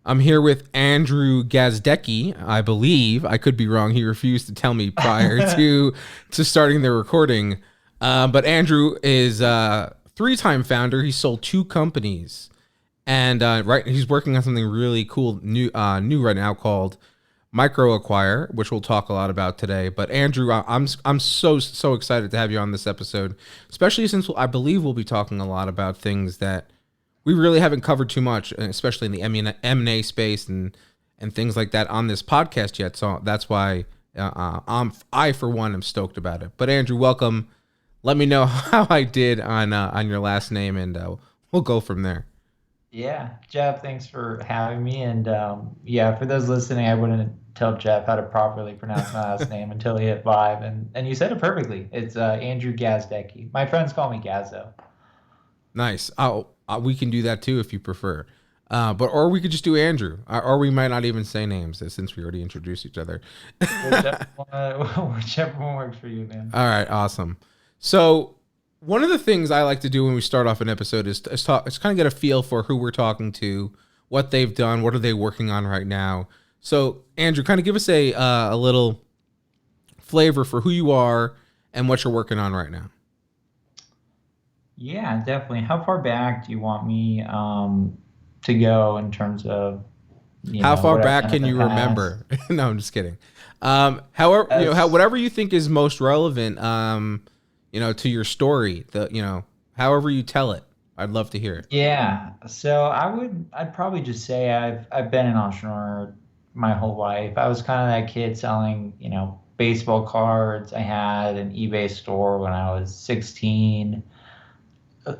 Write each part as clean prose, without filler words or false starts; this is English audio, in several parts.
I'm here with Andrew Gazdecki, I believe. I could be wrong. He refused to tell me prior to starting the recording. But Andrew is a three-time founder. He sold two companies, and he's working on something really cool, new right now called MicroAcquire, which we'll talk a lot about today. But Andrew, I'm so excited to have you on this episode, especially since I believe we'll be talking a lot about things that we really haven't covered too much, especially in the M&A space and things like that on this podcast yet. So that's why I for one am stoked about it. But Andrew, welcome. Let me know how I did on your last name, and we'll go from there. Yeah, Jeff, thanks for having me. And yeah, for those listening, I wouldn't tell Jeff how to properly pronounce my last name until he hit five. And you said it perfectly. It's Andrew Gazdecki. My friends call me Gazzo. Nice. We can do that too if you prefer. Or we could just do Andrew, or we might not even say names since we already introduced each other. Whichever one works for you, man. All right, awesome. So one of the things I like to do when we start off an episode is kind of get a feel for who we're talking to, what they've done, what are they working on right now. So Andrew, kind of give us a little flavor for who you are and what you're working on right now. Yeah, definitely. How far back do you want me to go in terms of, How far what I've back done in can the you past? remember? No, I'm just kidding. However, That's whatever you think is most relevant, to your story, however you tell it, I'd love to hear it. Yeah. So I'd probably just say I've been an entrepreneur my whole life. I was kind of that kid selling, baseball cards. I had an eBay store when I was 16.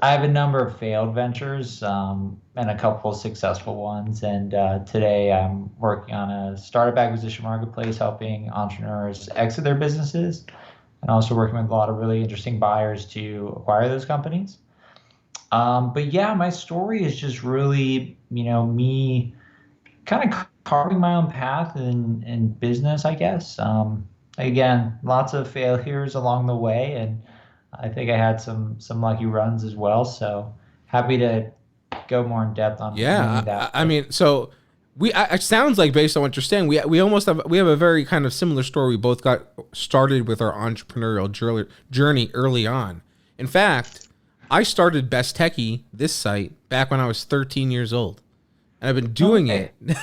I have a number of failed ventures, and a couple of successful ones. And today I'm working on a startup acquisition marketplace, helping entrepreneurs exit their businesses, and also working with a lot of really interesting buyers to acquire those companies. But yeah, my story is just really, me kind of carving my own path in business, I guess. Again, lots of failures along the way, and I think I had some lucky runs as well. So happy to go more in depth on Yeah, maybe that. I mean, so it sounds like based on what you're saying, we have a very kind of similar story. We both got started with our entrepreneurial journey early on. In fact, I started Best Techie, this site, back when I was 13 years old, and I've been doing Okay, it.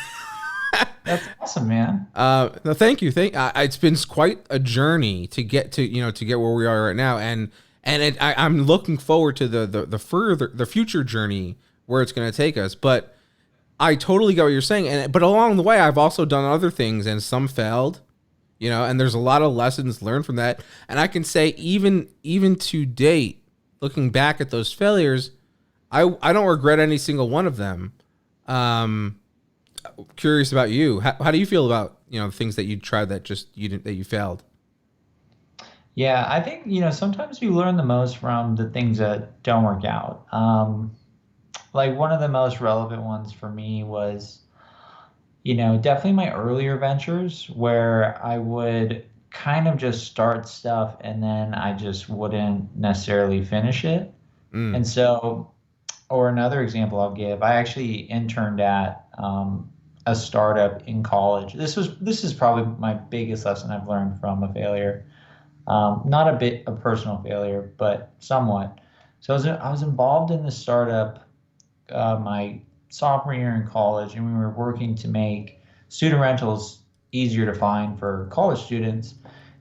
that's awesome, man. No, thank you. It's been quite a journey to get to get where we are right now, I'm looking forward to the future journey where it's going to take us. But I totally get what you're saying, but along the way, I've also done other things, and some failed, and there's a lot of lessons learned from that. And I can say even to date, looking back at those failures, I don't regret any single one of them. Um, Curious about you. How do you feel about things that you tried that just you didn't that you failed? Yeah, I think, sometimes you learn the most from the things that don't work out. Like one of the most relevant ones for me was, definitely my earlier ventures where I would kind of just start stuff and then I just wouldn't necessarily finish it. Mm. And so, or another example I'll give, I actually interned at a startup in college. This is probably my biggest lesson I've learned from a failure. Not a bit of personal failure, but somewhat. So I was involved in the startup my sophomore year in college, and we were working to make student rentals easier to find for college students.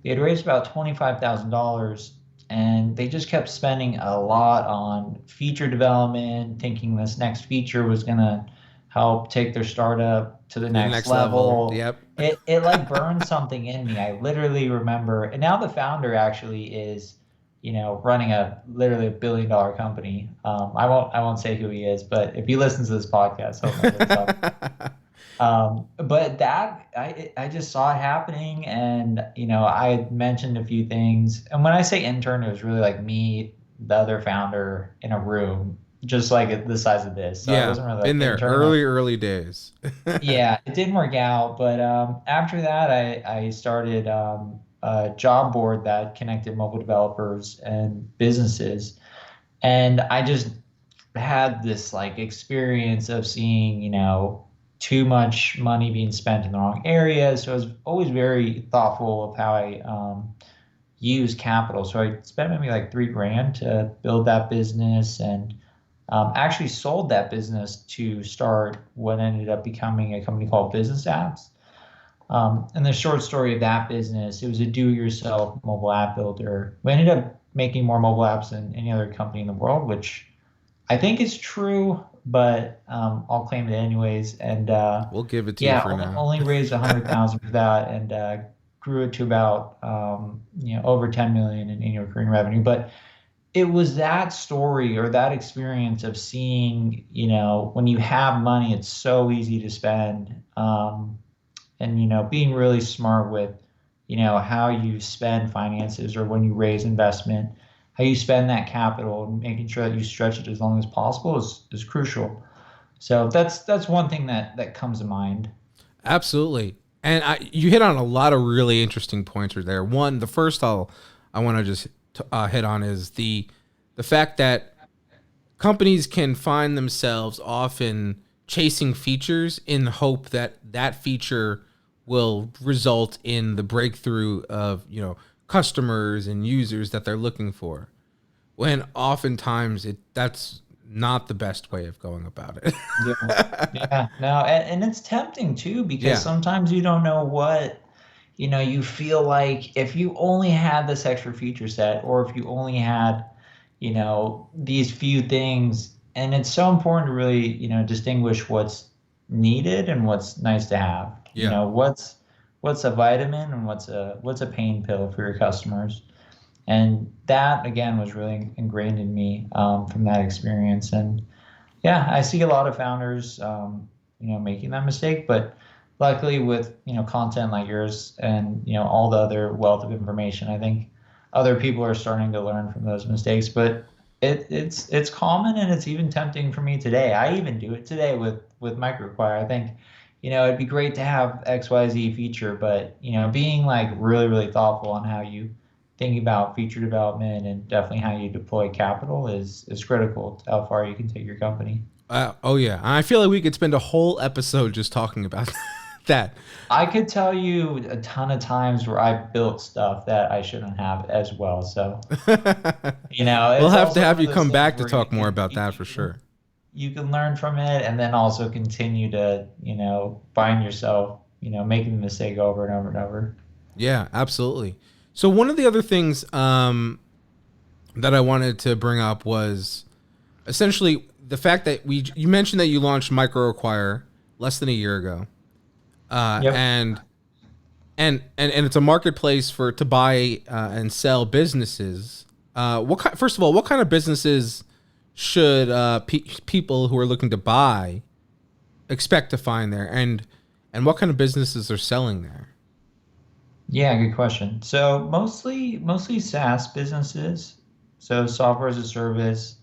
They had raised about $25,000, and they just kept spending a lot on feature development, thinking this next feature was going to help take their startup to the To the next next level. level. Yep. It like burned something in me. I literally remember, and now the founder actually is, running a literally $1 billion company. I won't say who he is, but if he listens to this podcast, he'll know what I'm talking. But that I just saw it happening, and I had mentioned a few things. And when I say intern, it was really like me, the other founder, in a room, just like the size of this. So I Yeah, wasn't really been like there intern. early days. Yeah, it didn't work out. But after that, I started a job board that connected mobile developers and businesses, and I just had this like experience of seeing, too much money being spent in the wrong areas. So I was always very thoughtful of how I use capital. So I spent maybe like 3 grand to build that business, and actually sold that business to start what ended up becoming a company called Business Apps. And the short story of that business, it was a do-it-yourself mobile app builder. We ended up making more mobile apps than any other company in the world, which I think is true, but I'll claim it anyways. And We'll give it to you yeah, for now. only raised 100,000 for that, and grew it to about over 10 million in annual recurring revenue. But it was that story or that experience of seeing, when you have money, it's so easy to spend. And being really smart with how you spend finances, or when you raise investment, how you spend that capital, and making sure that you stretch it as long as possible is crucial. So that's one thing that comes to mind. Absolutely. And you hit on a lot of really interesting points right there. One, the first I want to just hit on is the fact that companies can find themselves often chasing features in the hope that that feature will result in the breakthrough of customers and users that they're looking for. When oftentimes that's not the best way of going about it. Yeah. Yeah. No, and it's tempting too, because Yeah. sometimes you don't know what, you feel like if you only had this extra feature set, or if you only had, these few things. And it's so important to really, distinguish what's needed and what's nice to have. Yeah. What's a vitamin and what's a pain pill for your customers. And that again was really ingrained in me from that experience. And yeah, I see a lot of founders, making that mistake, but luckily with, content like yours and, all the other wealth of information, I think other people are starting to learn from those mistakes. But it's common, and it's even tempting for me today. I even do it today with MicroAcquire. I think, it'd be great to have XYZ feature, but, being like really, really thoughtful on how you think about feature development, and definitely how you deploy capital is critical to how far you can take your company. Oh yeah. I feel like we could spend a whole episode just talking about that. I could tell you a ton of times where I built stuff that I shouldn't have as well. So, We'll it's have to also have one of you those come things back to where you talk more can about you, that you for can sure. you can learn from it, and then also continue to, find yourself, making the mistake over and over and over. Yeah, absolutely. So one of the other things that I wanted to bring up was essentially the fact that you mentioned that you launched MicroAcquire less than a year ago, uh, Yep. and and it's a marketplace for to buy and sell businesses. First of all, what kind of businesses should people who are looking to buy expect to find there, and what kind of businesses are selling there? Yeah, good question. So mostly SaaS businesses, so software as a service.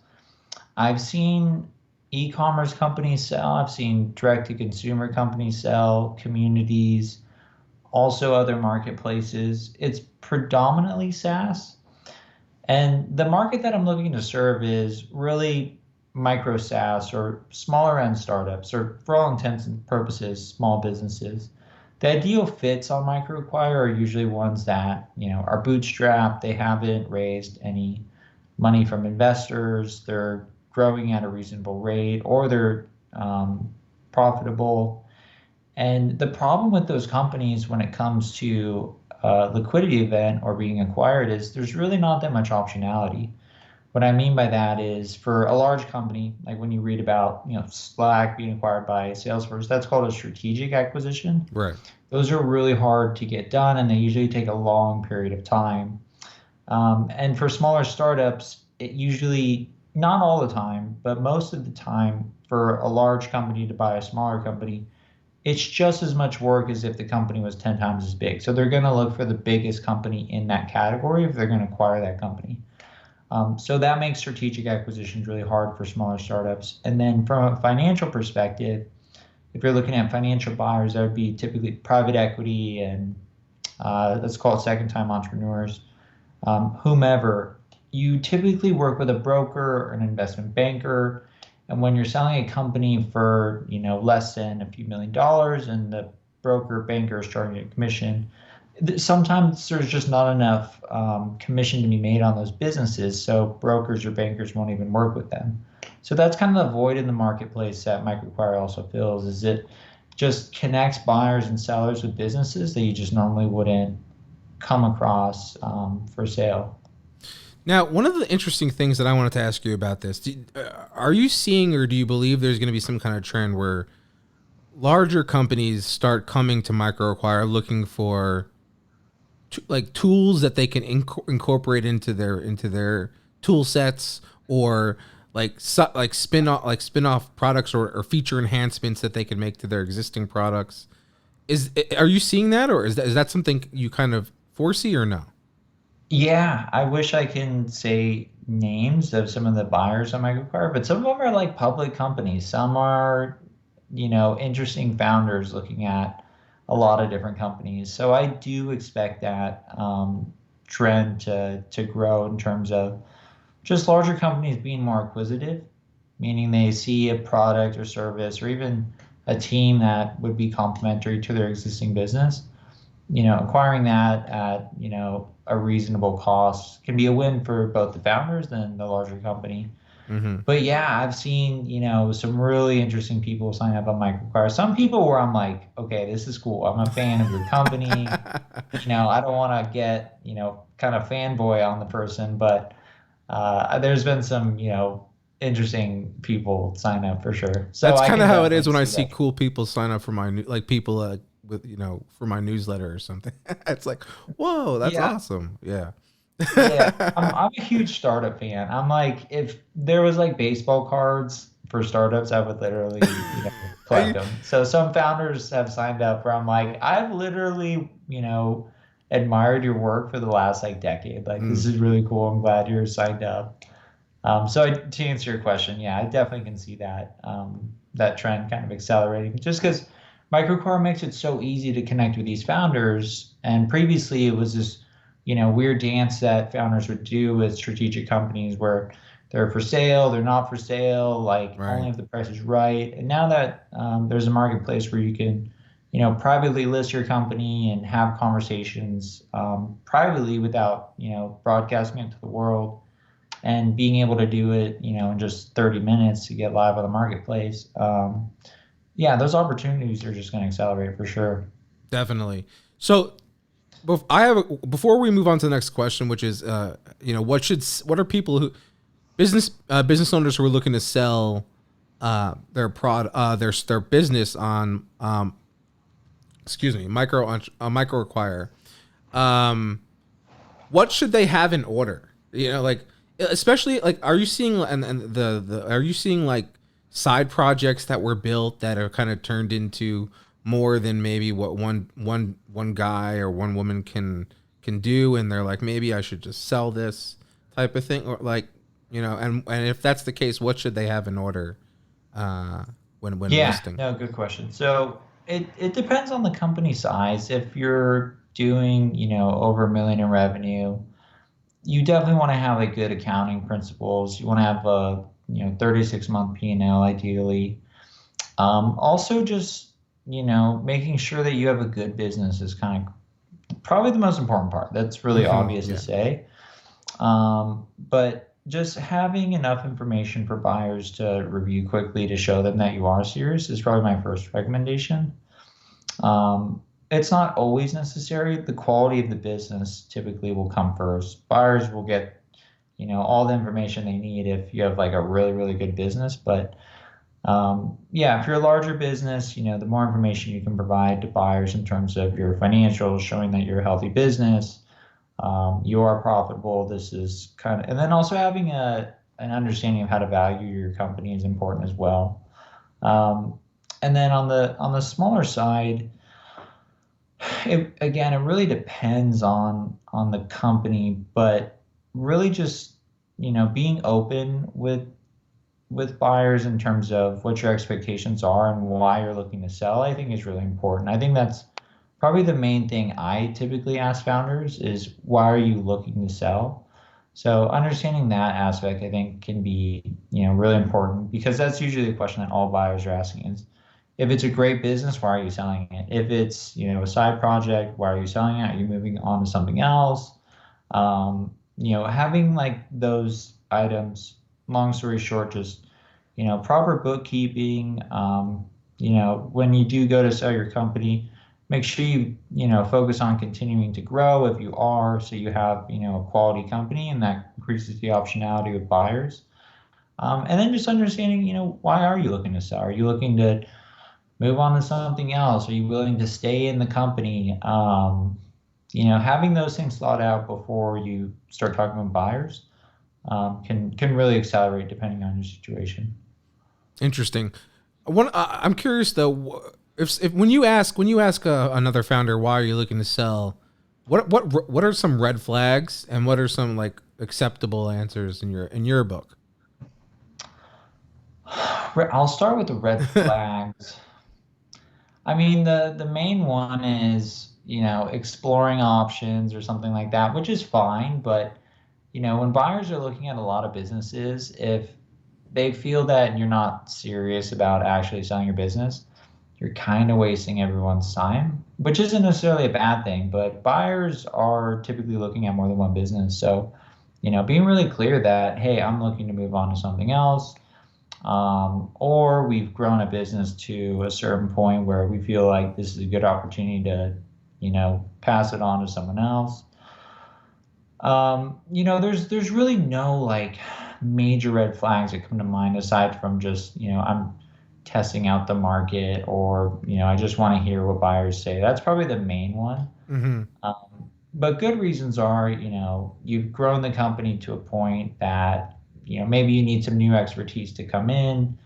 I've seen e-commerce companies sell. I've seen direct-to-consumer companies sell, communities, also other marketplaces. It's predominantly SaaS. And the market that I'm looking to serve is really micro SaaS, or smaller end startups, or for all intents and purposes, small businesses. The ideal fits on MicroAcquire are usually ones that, are bootstrapped, they haven't raised any money from investors, they're growing at a reasonable rate, or they're profitable. And the problem with those companies when it comes to a liquidity event or being acquired is there's really not that much optionality. What I mean by that is, for a large company, like when you read about, Slack being acquired by Salesforce, that's called a strategic acquisition. Right. Those are really hard to get done, and they usually take a long period of time. And for smaller startups, it usually, not all the time, but most of the time, for a large company to buy a smaller company, it's just as much work as if the company was 10 times as big. So they're going to look for the biggest company in that category if they're going to acquire that company. So that makes strategic acquisitions really hard for smaller startups. And then from a financial perspective, if you're looking at financial buyers, that would be typically private equity, and let's call it second time entrepreneurs, whomever. You typically work with a broker or an investment banker, And when you're selling a company for, less than a few $1 million and the broker banker is charging a commission, sometimes there's just not enough commission to be made on those businesses. So brokers or bankers won't even work with them. So that's kind of the void in the marketplace that MicroAcquire also fills, is it just connects buyers and sellers with businesses that you just normally wouldn't come across for sale. Now, one of the interesting things that I wanted to ask you about this, are you seeing or do you believe there's going to be some kind of trend where larger companies start coming to MicroAcquire looking for like tools that they can incorporate into their tool sets, or like spin off products, or feature enhancements that they can make to their existing products? Are you seeing that, or is that something you kind of foresee, or no? Yeah, I wish I can say names of some of the buyers on MicroAcquire, but some of them are like public companies. Some are, interesting founders looking at a lot of different companies. So I do expect that trend to grow in terms of just larger companies being more acquisitive, meaning they see a product or service or even a team that would be complementary to their existing business. Acquiring that at, a reasonable cost can be a win for both the founders and the larger company. Mm-hmm. But yeah, I've seen, some really interesting people sign up on MicroAcquire. Some people where I'm like, okay, this is cool. I'm a fan of your company. I don't want to get, kind of fanboy on the person, but there's been some, interesting people sign up for sure. So That's I kind of can how it is definitely when I see see that. cool people sign up for my like people with for my newsletter or something. It's like, whoa, that's Yeah, awesome. Yeah. yeah, I'm a huge startup fan. I'm like, if there was like baseball cards for startups, I would literally, Are collect you, them. So some founders have signed up where I'm like, I've literally, admired your work for the last like decade. Like, this mm, is really cool. I'm glad you're signed up. To answer your question, yeah, I definitely can see that trend kind of accelerating, just because microcore makes it so easy to connect with these founders. And previously, it was this, weird dance that founders would do with strategic companies where they're for sale, they're not for sale, like right. only if the price is right. And now that there's a marketplace where you can, privately list your company and have conversations privately without, broadcasting it to the world, and being able to do it, in just 30 minutes to get live on the marketplace. Yeah, those opportunities are just going to accelerate for sure. Definitely. So, before we move on to the next question, which is, what are people who business owners who are looking to sell their business on MicroAcquire, um what should they have in order? Like, especially like, are you seeing, and the are you seeing like side projects that were built that are kind of turned into more than maybe what one guy or one woman can do, and they're like, maybe I should just sell this type of thing, or like, and if that's the case, what should they have in order uh when Yeah, listing? no, good question. So it depends on the company size. If you're doing, over 1 million in revenue, you definitely want to have like good accounting principles. You want to have a, 36-month P&L ideally. Also just, making sure that you have a good business is kind of probably the most important part. That's really obvious to Yeah, say. But just having enough information for buyers to review quickly to show them that you are serious is probably my first recommendation. It's not always necessary. The quality of the business typically will come first. Buyers will get, all the information they need if you have like a really, really good business. But yeah, if you're a larger business, the more information you can provide to buyers in terms of your financials, showing that you're a healthy business, you are profitable. This is kind of, and then also having an understanding of how to value your company is important as well. Um, and then on the smaller side, it really depends on the company, but really just, being open with buyers in terms of what your expectations are and why you're looking to sell, I think is really important. I think that's probably the main thing I typically ask founders is, why are you looking to sell? So understanding that aspect, I think, can be, really important because that's usually the question that all buyers are asking is, if it's a great business, why are you selling it? If it's, a side project, why are you selling it? Are you moving on to something else? Having like those items, long story short, just, proper bookkeeping, when you do go to sell your company, make sure you, focus on continuing to grow if you are, so you have, a quality company and that increases the optionality with buyers. And then just understanding, why are you looking to sell? Are you looking to move on to something else? Are you willing to stay in the company? Having those things thought out before you start talking with buyers can really accelerate depending on your situation. Interesting. I'm curious though, if when you ask another founder why are you looking to sell, what are some red flags and what are some like acceptable answers in your book? I'll start with the red flags. I mean, the main one is, exploring options or something like that, which is fine. But, when buyers are looking at a lot of businesses, if they feel that you're not serious about actually selling your business, you're kind of wasting everyone's time, which isn't necessarily a bad thing. But buyers are typically looking at more than one business. So, being really clear that, hey, I'm looking to move on to something else, or we've grown a business to a certain point where we feel like this is a good opportunity to, pass it on to someone else. There's really no like major red flags that come to mind aside from just, I'm testing out the market, or, I just want to hear what buyers say. That's probably the main one. Hmm. But good reasons are, you've grown the company to a point that, maybe you need some new expertise to come in.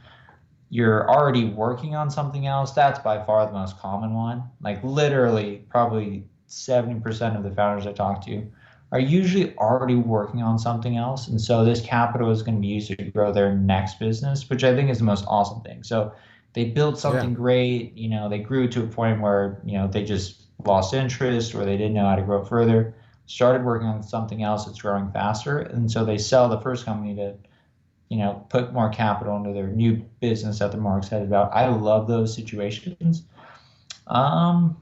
You're already working on something else. That's by far the most common one. Like literally, probably 70% of the founders I talk to are usually already working on something else. And so this capital is going to be used to grow their next business, which I think is the most awesome thing. So they built Yeah, something great, they grew to a point where, they just lost interest or they didn't know how to grow further, started working on something else that's growing faster. And so they sell the first company to, put more capital into their new business that they're more excited about. I love those situations. Um,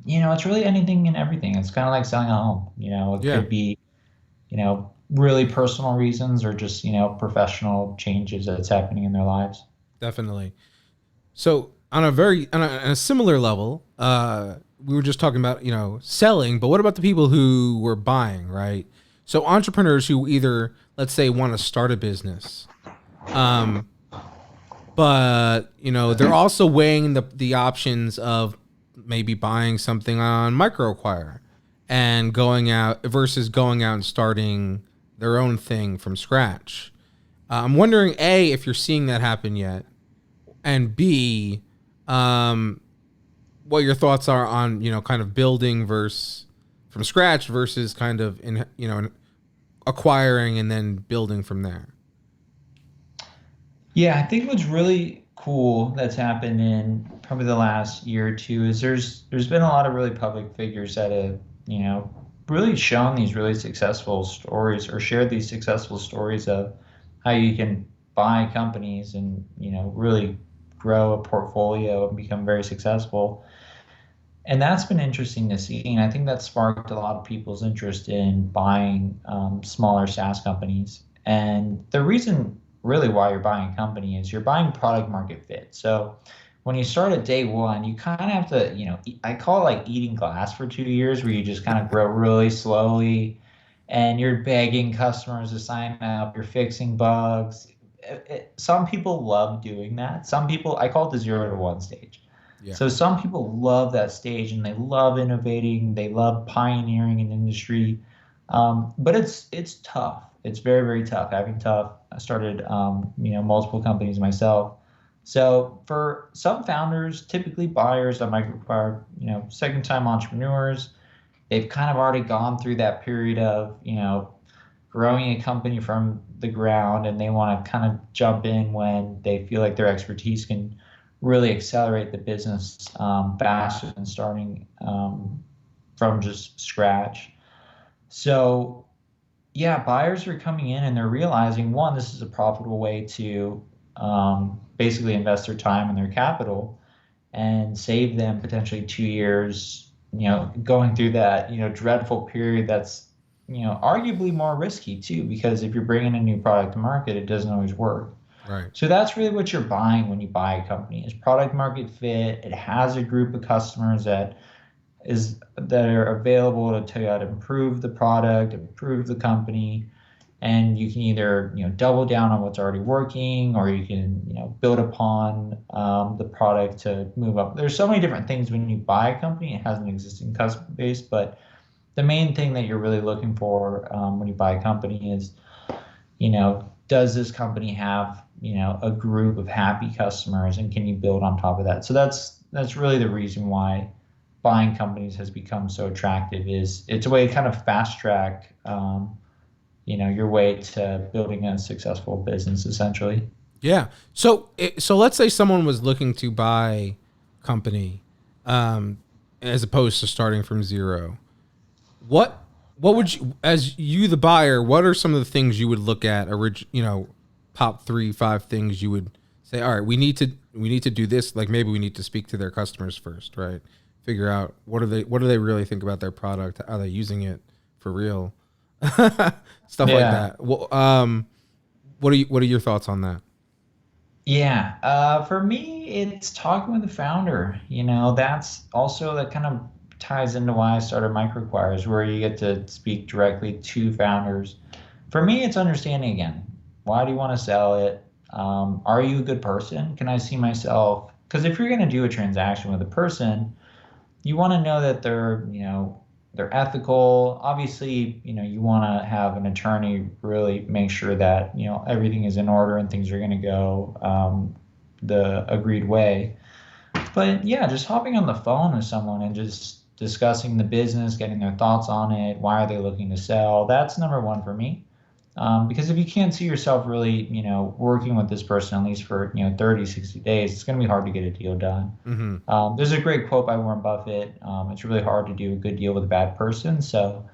it's really anything and everything. It's kind of like selling a home. It yeah, could be, really personal reasons or just, professional changes that's happening in their lives. definitely. So on a similar level, we were just talking about selling, but what about the people who were buying, right? So entrepreneurs who either let's say want to start a business, um, but they're also weighing the options of maybe buying something on MicroAcquire and going out versus going out and starting their own thing from scratch. I'm wondering a if you're seeing that happen yet, and b um, what your thoughts are on kind of building versus from scratch versus kind of in acquiring and then building from there. Yeah, I think what's really cool that's happened in probably the last year or two is there's been a lot of really public figures that have, really shown these really successful stories or shared these successful stories of how you can buy companies and, really grow a portfolio and become very successful. And that's been interesting to see. And I think that sparked a lot of people's interest in buying smaller SaaS companies. And the reason really why you're buying a company is you're buying product market fit. So when you start at day one, you kind of have to, I call it like eating glass for 2 years, where you just kind of grow really slowly and you're begging customers to sign up, you're fixing bugs. Some people love doing that. Some people, I call it the 0 to 1 stage. Yeah, So some people love that stage and they love innovating, they love pioneering an industry, but it's tough. It's very very tough. Having tough. I started multiple companies myself. So for some founders, typically buyers that might require second time entrepreneurs, they've kind of already gone through that period of growing a company from the ground, and they want to kind of jump in when they feel like their expertise can really accelerate the business faster than starting from just scratch. So yeah, buyers are coming in and they're realizing, one, this is a profitable way to basically invest their time and their capital and save them potentially 2 years, going through that, dreadful period that's, arguably more risky too, because if you're bringing a new product to market, it doesn't always work. Right. So that's really what you're buying when you buy a company is product market fit. It has a group of customers that are available to tell you how to improve the product, improve the company, and you can either double down on what's already working, or you can build upon the product to move up. There's so many different things when you buy a company. It has an existing customer base, but the main thing that you're really looking for when you buy a company is does this company have a group of happy customers, and can you build on top of that? So that's really the reason why buying companies has become so attractive. Is it's a way to kind of fast track your way to building a successful business essentially. Yeah. So let's say someone was looking to buy company, um, as opposed to starting from zero. What what would you, as you the buyer, what are some of the things you would look at? Top three, five things you would say. All right, we need to do this. Like maybe we need to speak to their customers first, right? Figure out what do they really think about their product? Are they using it for real? Stuff like Yeah. that. Well, what are your thoughts on that? Yeah, for me, it's talking with the founder. That's also that kind of ties into why I started MicroAcquires, where you get to speak directly to founders. For me, it's understanding again. Why do you want to sell it? Are you a good person? Can I see myself? Because if you're going to do a transaction with a person, you want to know that they're ethical. Obviously, you want to have an attorney really make sure that everything is in order and things are going to go the agreed way. But yeah, just hopping on the phone with someone and just discussing the business, getting their thoughts on it, why are they looking to sell? That's number one for me. Because if you can't see yourself really, working with this person at least for, 30, 60 days, it's going to be hard to get a deal done. Mm-hmm. There's a great quote by Warren Buffett. It's really hard to do a good deal with a bad person. So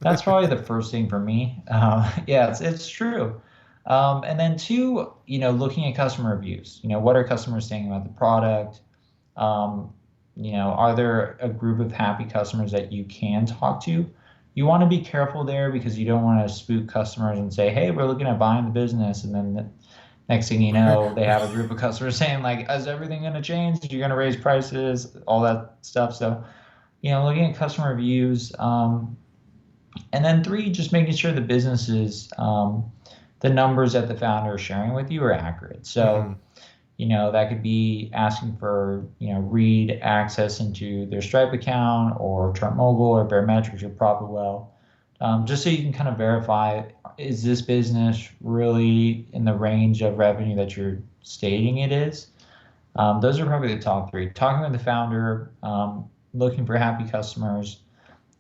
that's probably the first thing for me. Yeah, it's true. And then two, looking at customer reviews. What are customers saying about the product? Um, are there a group of happy customers that you can talk to? You want to be careful there because you don't want to spook customers and say, "Hey, we're looking at buying the business," and then the next thing you know, they have a group of customers saying, like, "Is everything going to change? You're going to raise prices?" All that stuff. So, looking at customer reviews, and then three, just making sure the businesses, the numbers that the founder is sharing with you are accurate. Mm-hmm. So that could be asking for, read access into their Stripe account or Chart Mobile or Barometrics or Profitwell, just so you can kind of verify, is this business really in the range of revenue that you're stating it is? Those are probably the top three. Talking with the founder, looking for happy customers,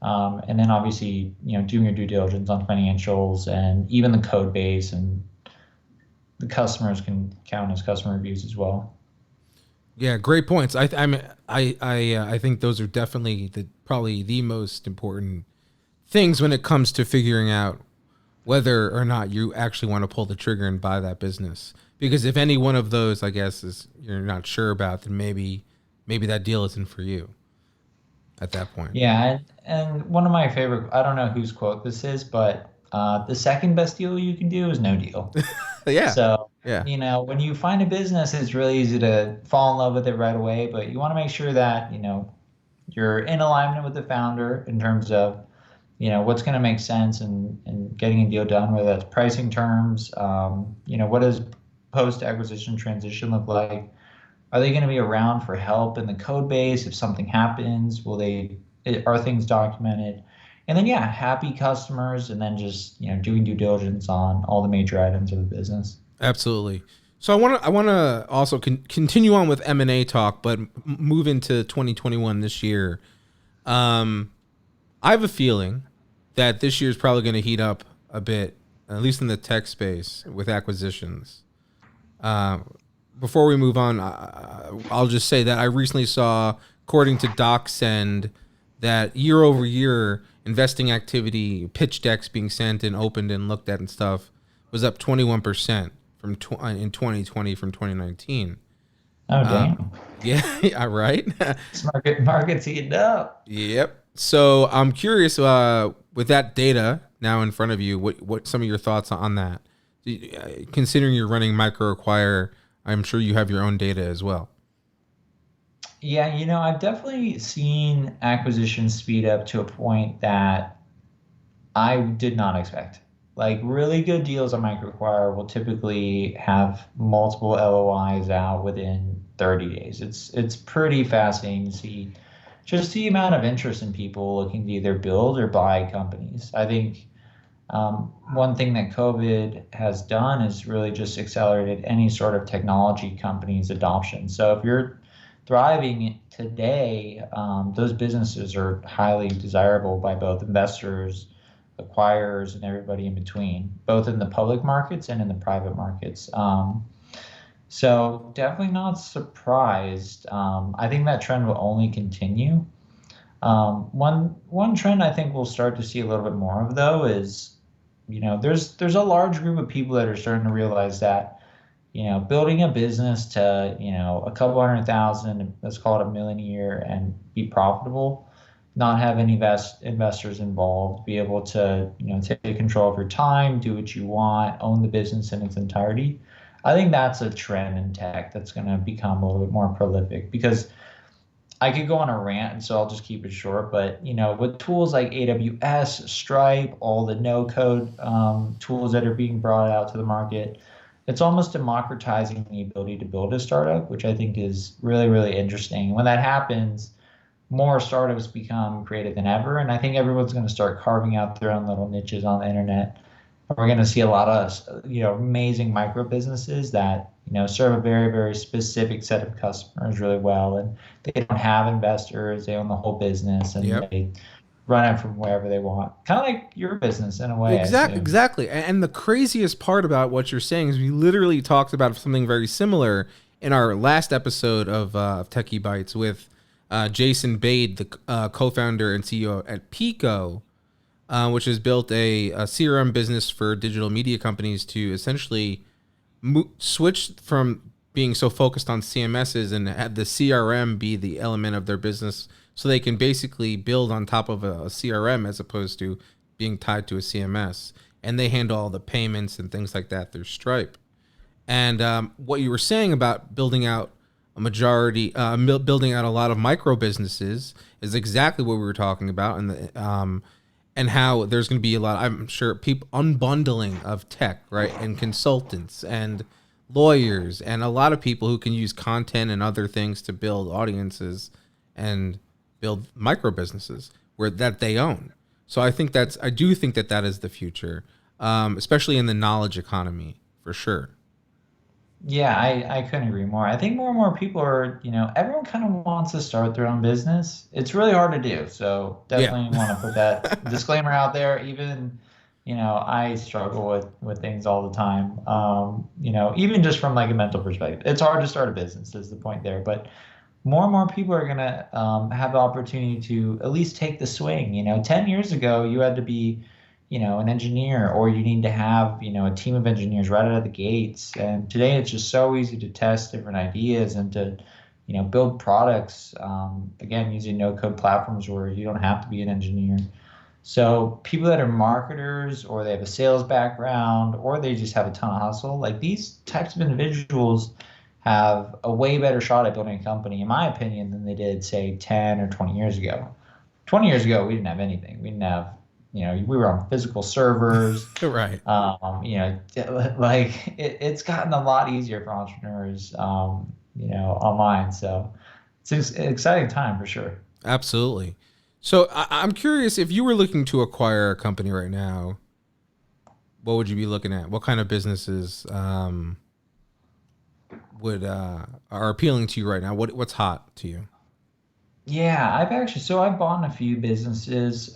and then obviously, doing your due diligence on financials and even the code base, and the customers can count as customer reviews as well. Yeah, great points. I think those are definitely probably the most important things when it comes to figuring out whether or not you actually want to pull the trigger and buy that business. Because if any one of those, I guess, is you're not sure about, then maybe that deal isn't for you at that point. Yeah, and one of my favorite, I don't know whose quote this is, but the second best deal you can do is no deal. Yeah, So, yeah, when you find a business, it's really easy to fall in love with it right away, but you want to make sure that, you're in alignment with the founder in terms of, what's going to make sense and getting a deal done, whether that's pricing terms, what does post-acquisition transition look like? Are they going to be around for help in the code base if something happens? Are things documented? And then, yeah, happy customers, and then just, doing due diligence on all the major items of the business. absolutely. So I want to also continue on with M&A talk, but move into 2021 this year. Um, I have a feeling that this year is probably going to heat up a bit, at least in the tech space with acquisitions. Uh, Before we move on, I'll just say that I recently saw, according to DocSend, that year over year investing activity, pitch decks being sent and opened and looked at and stuff was up 21% in 2020 from 2019. Oh, Uh, damn. yeah, yeah, right. This market's heating up. Yep. So I'm curious, with that data now in front of you, what some of your thoughts on that? Considering you're running MicroAcquire, I'm sure you have your own data as well. Yeah, I've definitely seen acquisitions speed up to a point that I did not expect. Like really good deals on MicroAcquire will typically have multiple LOIs out within 30 days. It's pretty fascinating to see just the amount of interest in people looking to either build or buy companies. I think one thing that COVID has done is really just accelerated any sort of technology company's adoption. So if you're thriving today, those businesses are highly desirable by both investors, acquirers, and everybody in between, both in the public markets and in the private markets. So definitely not surprised. I think that trend will only continue. One trend I think we'll start to see a little bit more of though is, there's a large group of people that are starting to realize that, building a business to, a couple 100,000, let's call it a million a year, and be profitable, not have any investors involved, be able to, take control of your time, do what you want, own the business in its entirety. I think that's a trend in tech that's going to become a little bit more prolific because I could go on a rant, and so I'll just keep it short. But with tools like AWS, Stripe, all the no-code tools that are being brought out to the market, it's almost democratizing the ability to build a startup, which I think is really, really interesting. When that happens, more startups become creative than ever, and I think everyone's going to start carving out their own little niches on the internet. We're going to see a lot of amazing micro businesses that serve a very, very specific set of customers really well, and they don't have investors. They own the whole business, and Yep. they run it from wherever they want, kind of like your business in a way, I assume. Exactly. And the craziest part about what you're saying is we literally talked about something very similar in our last episode of Techie Bites with Jason Bade, the co-founder and CEO at Pico, which has built a CRM business for digital media companies to essentially switch from being so focused on CMSs and have the CRM be the element of their business so they can basically build on top of a CRM as opposed to being tied to a CMS. And they handle all the payments and things like that through Stripe. And what you were saying about building out building out a lot of micro businesses is exactly what we were talking about. And how there's going to be a lot, I'm sure, people unbundling of tech, right? And consultants and lawyers and a lot of people who can use content and other things to build audiences and build micro businesses where that they own. So I do think that that is the future, especially in the knowledge economy for sure. Yeah, I couldn't agree more. I think more and more people are, everyone kind of wants to start their own business. It's really hard to do. So Yeah. definitely want to put that disclaimer out there. Even, I struggle with things all the time. Even just from like a mental perspective, it's hard to start a business is the point there. But more and more people are going to have the opportunity to at least take the swing. 10 years ago, you had to be, an engineer, or you need to have, a team of engineers right out of the gates. And today it's just so easy to test different ideas and to, build products, again, using no code platforms where you don't have to be an engineer. So people that are marketers or they have a sales background or they just have a ton of hustle, like these types of individuals have a way better shot at building a company, in my opinion, than they did, say, 10 or 20 years ago. 20 years ago, we didn't have anything. We didn't have, we were on physical servers. Right. Like it's gotten a lot easier for entrepreneurs, online. So it's an exciting time for sure. Absolutely. So I'm curious if you were looking to acquire a company right now, what would you be looking at? What kind of businesses would are appealing to you right now? What's hot to you? Yeah, I've bought in a few businesses,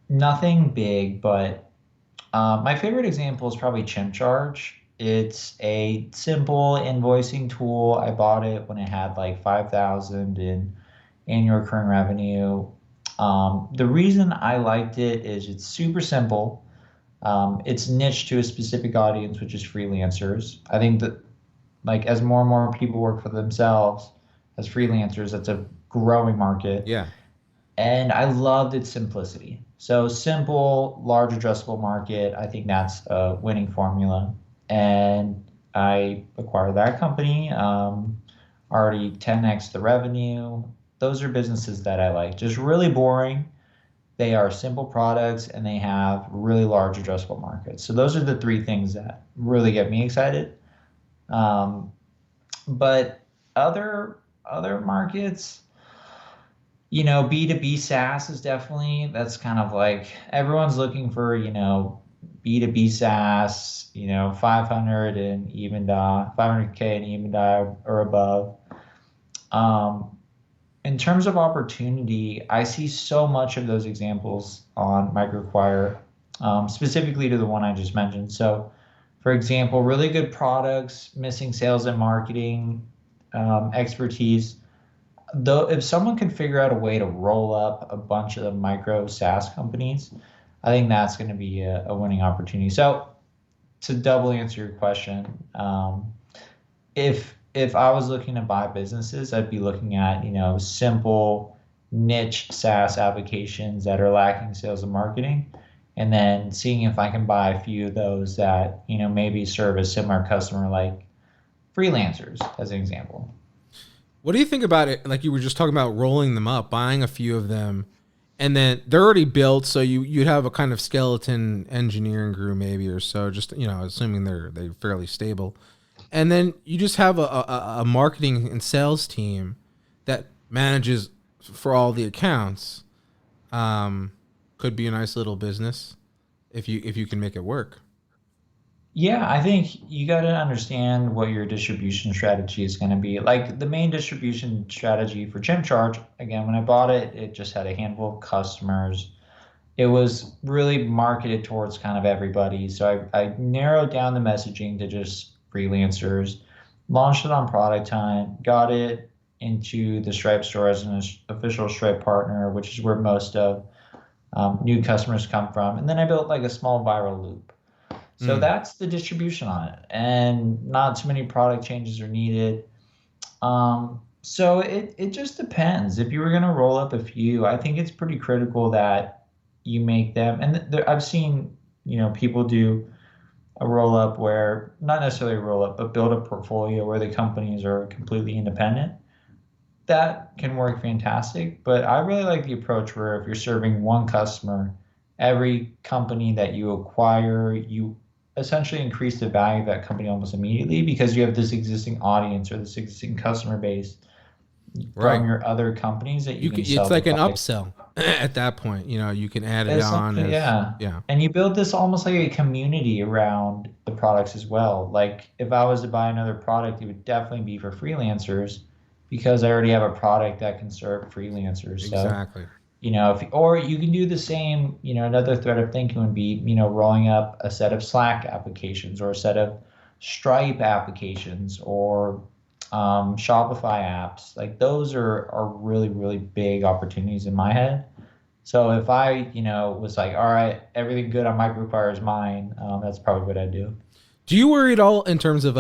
nothing big, but my favorite example is probably Chimp Charge. It's a simple invoicing tool. I bought it when it had like 5,000 in annual recurring revenue. The reason I liked it is it's super simple. It's niche to a specific audience, which is freelancers. I think that like as more and more people work for themselves as freelancers, that's a growing market. Yeah. And I loved its simplicity. So simple, large addressable market. I think that's a winning formula. And I acquired that company. Already 10x the revenue. Those are businesses that I like. Just really boring. They are simple products and they have really large addressable markets. So those are the three things that really get me excited. Um, but other markets, B2B SaaS is definitely, that's kind of like everyone's looking for, B2B SaaS, 500 in EBITDA, 500K in EBITDA or above. Um, in terms of opportunity, I see so much of those examples on MicroAcquire, specifically to the one I just mentioned. So, for example, really good products, missing sales and marketing expertise. Though, if someone can figure out a way to roll up a bunch of the micro SaaS companies, I think that's going to be a winning opportunity. So, to double answer your question, if I was looking to buy businesses, I'd be looking at, simple niche SaaS applications that are lacking sales and marketing, and then seeing if I can buy a few of those that, maybe serve a similar customer like freelancers, as an example. What do you think about it? Like you were just talking about rolling them up, buying a few of them, and then they're already built, so you'd have a kind of skeleton engineering crew maybe or so. Just assuming they're fairly stable, and then you just have a marketing and sales team that manages for all the accounts. Um, could be a nice little business if you can make it work. Yeah, I think you got to understand what your distribution strategy is going to be. Like the main distribution strategy for Gym Charge, again, when I bought it, it just had a handful of customers. It was really marketed towards kind of everybody. So I narrowed down the messaging to just freelancers, launched it on product time, got it into the Stripe store as an official Stripe partner, which is where most of new customers come from. And then I built like a small viral loop. So Mm. that's the distribution on it, and not too many product changes are needed. So it just depends. If you were going to roll up a few, I think it's pretty critical that you make them. And I've seen, people do a roll up where not necessarily a roll up, but build a portfolio where the companies are completely independent. That can work fantastic. But I really like the approach where if you're serving one customer, every company that you acquire, you essentially increase the value of that company almost immediately because you have this existing audience or this existing customer base Right. from your other companies that you You can could, it's sell the like an product. upsell at that point. You can add it on Essentially, as yeah. yeah. And you build this almost like a community around the products as well. Like if I was to buy another product, it would definitely be for freelancers because I already have a product that can serve freelancers. So, Exactly. if or you can do the same, another thread of thinking would be, rolling up a set of Slack applications or a set of Stripe applications or Shopify apps. Like those are really, really big opportunities in my head. So if I, was like, all right, everything good on MicroAcquire is mine, that's probably what I'd do. Do you worry at all in terms of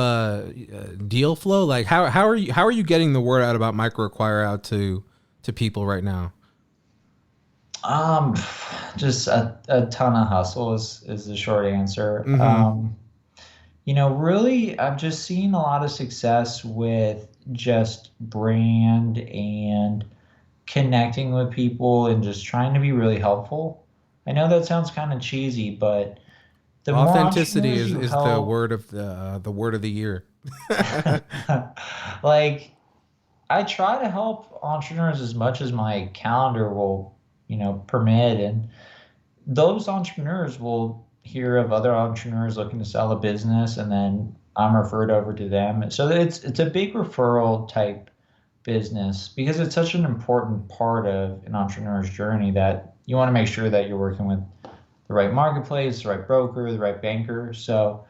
deal flow? Like how are you getting the word out about MicroAcquire out to people right now? Um, just a ton of hustle is the short answer. Mm-hmm. Really, I've just seen a lot of success with just brand and connecting with people and just trying to be really helpful. I know that sounds kind of cheesy, but the more Authenticity entrepreneurs is you is the help, word of the word of the year. like I try to help entrepreneurs as much as my calendar will, permit. And those entrepreneurs will hear of other entrepreneurs looking to sell a business, and then I'm referred over to them. So it's a big referral type business because it's such an important part of an entrepreneur's journey that you want to make sure that you're working with the right marketplace, the right broker, the right banker. So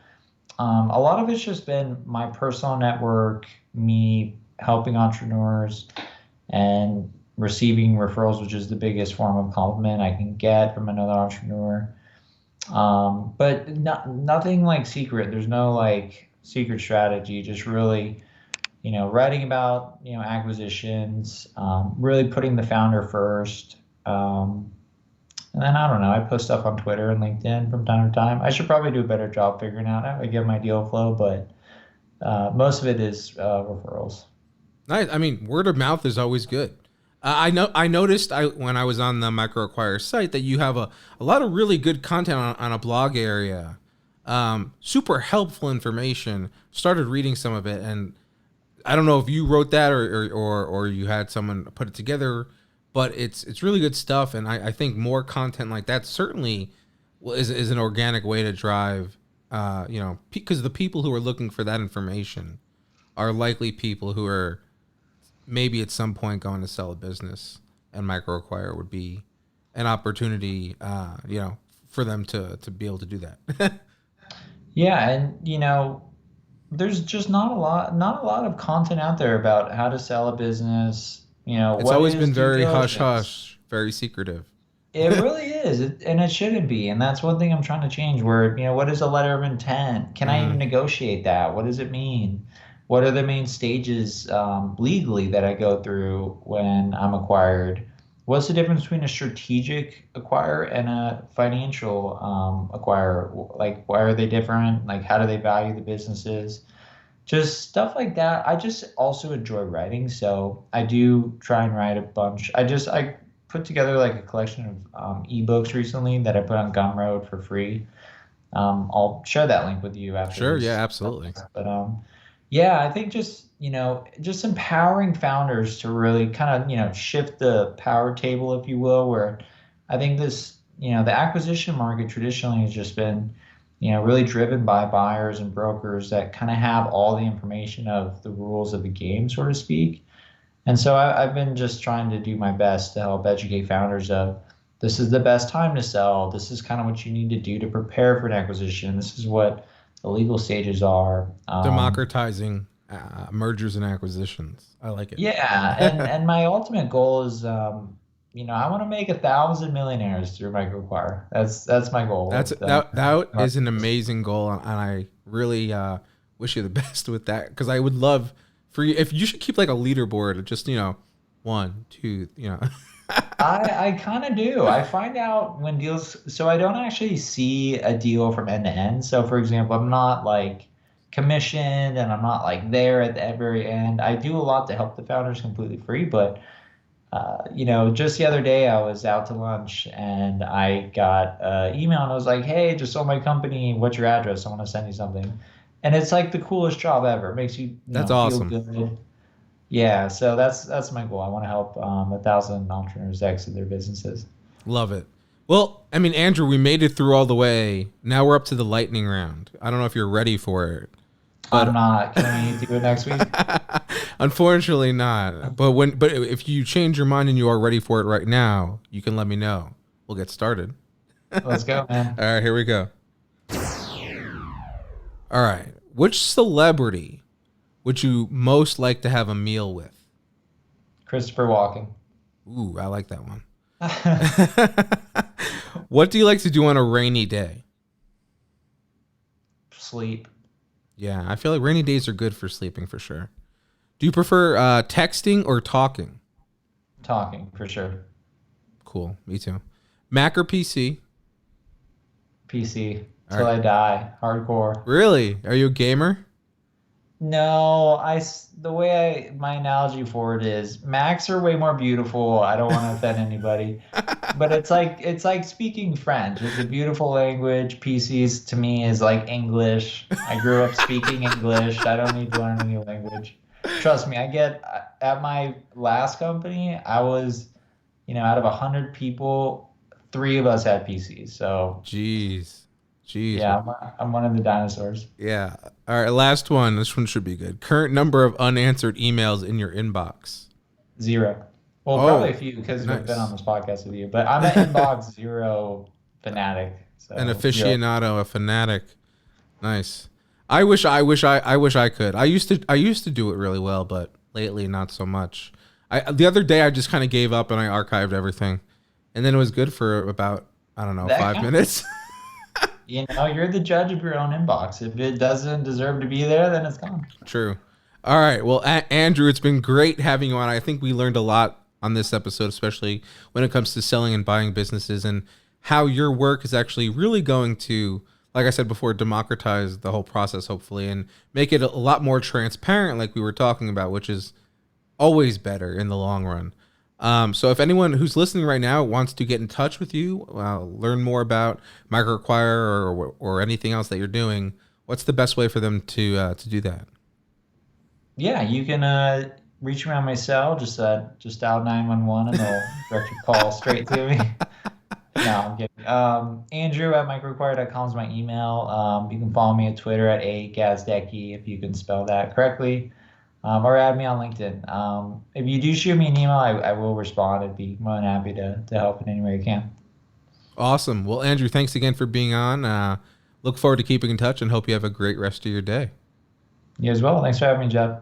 a lot of it's just been my personal network, me helping entrepreneurs, and receiving referrals, which is the biggest form of compliment I can get from another entrepreneur. But nothing like secret. There's no like secret strategy. Just really, writing about, acquisitions, really putting the founder first. And then I don't know. I post stuff on Twitter and LinkedIn from time to time. I should probably do a better job figuring out how to get my deal flow, but most of it is referrals. Nice. I mean, word of mouth is always good. I noticed when I was on the MicroAcquire site that you have a lot of really good content on a blog area. Super helpful information. Started reading some of it, and I don't know if you wrote that or you had someone put it together, but it's really good stuff. And I think more content like that certainly is an organic way to drive, because the people who are looking for that information are likely people who are maybe at some point going to sell a business, and MicroAcquire would be an opportunity, for them to be able to do that. Yeah, and there's just not a lot of content out there about how to sell a business. It's What always is been due very hush diligence? hush, very secretive. It really is, and it shouldn't be. And that's one thing I'm trying to change. Where what is a letter of intent? Can I even Hmm. negotiate that? What does it mean? What are the main stages legally that I go through when I'm acquired? What's the difference between a strategic acquire and a financial acquire? Like, why are they different? Like, how do they value the businesses? Just stuff like that. I just also enjoy writing, so I do try and write a bunch. I put together like a collection of ebooks recently that I put on Gumroad for free. I'll share that link with you after Sure. Yeah. this. Absolutely. But yeah, I think just just empowering founders to really kind of shift the power table, if you will. Where I think this the acquisition market traditionally has just been really driven by buyers and brokers that kind of have all the information of the rules of the game, so to speak. And so I've been just trying to do my best to help educate founders of this is the best time to sell. This is kind of what you need to do to prepare for an acquisition. This is what the legal stages are. Democratizing mergers and acquisitions. I like it. Yeah, and my ultimate goal is, I want to make 1,000 millionaires through MicroAcquire. That's my goal That's with that our is an business. amazing goal, and I really wish you the best with that, because I would love for you if you should keep like a leaderboard of just 1, 2. I kind of do. I find out when deals, so I don't actually see a deal from end to end. So, for example, I'm not like commissioned and I'm not like there at the very end. I do a lot to help the founders completely free, but just the other day I was out to lunch and I got an email and I was like, "Hey, just sold my company. What's your address? I want to send you something." And it's like the coolest job ever. It makes you, That's feel awesome. good. Yeah, so that's my goal. I want to help 1,000 entrepreneurs exit their businesses. Love it. Well, I mean, Andrew, we made it through all the way. Now we're up to the lightning round. I don't know if you're ready for it, I'm but not. Can we do it next week? unfortunately not. But if you change your mind and you are ready for it right now, you can let me know. We'll get started. Let's go, All man. right, here we go. All right. Which celebrity would you most like to have a meal with? Christopher Walken. Ooh, I like that one. What do you like to do on a rainy day? Sleep. Yeah, I feel like rainy days are good for sleeping for sure. Do you prefer texting or talking? Talking, for sure. Cool, me too. Mac or PC? PC. All Till right. I die. Hardcore. Really? Are you a gamer? No, the way my analogy for it is Macs are way more beautiful. I don't want to offend anybody, but it's like speaking French. It's a beautiful language. PCs to me is like English. I grew up speaking English. I don't need to learn a new language. Trust me, I get at my last company, I was, out of 100 people, three of us had PCs. So Jeez. Jeez. yeah, I'm one of the dinosaurs. Yeah. All right, last one. This one should be good. Current number of unanswered emails in your inbox. Zero. Well, probably a Oh, few because I've been on nice. this podcast with you, but I'm an inbox zero fanatic. An So zero. aficionado, a fanatic. Nice. I wish I could. I used to do it really well, but lately not so much. The other day I just kind of gave up and I archived everything, and then it was good for about, I don't know, That 5 minutes. you're the judge of your own inbox. If it doesn't deserve to be there, then it's gone. True. All right. Well, Andrew, it's been great having you on. I think we learned a lot on this episode, especially when it comes to selling and buying businesses and how your work is actually really going to, like I said before, democratize the whole process, hopefully, and make it a lot more transparent, like we were talking about, which is always better in the long run. So if anyone who's listening right now wants to get in touch with you, learn more about MicroAcquire or anything else that you're doing, what's the best way for them to do that? Yeah, you can reach me on my cell, just dial 911 and they'll direct your call straight to me. No, I'm kidding. Andrew at microacquire.com is my email. You can follow me at Twitter at @Gazdecki if you can spell that correctly. Or add me on LinkedIn. If you do shoot me an email, I will respond. I'd be more than happy to help in any way I can. Awesome. Well, Andrew, thanks again for being on. Look forward to keeping in touch and hope you have a great rest of your day. You as well. Thanks for having me, Jeff.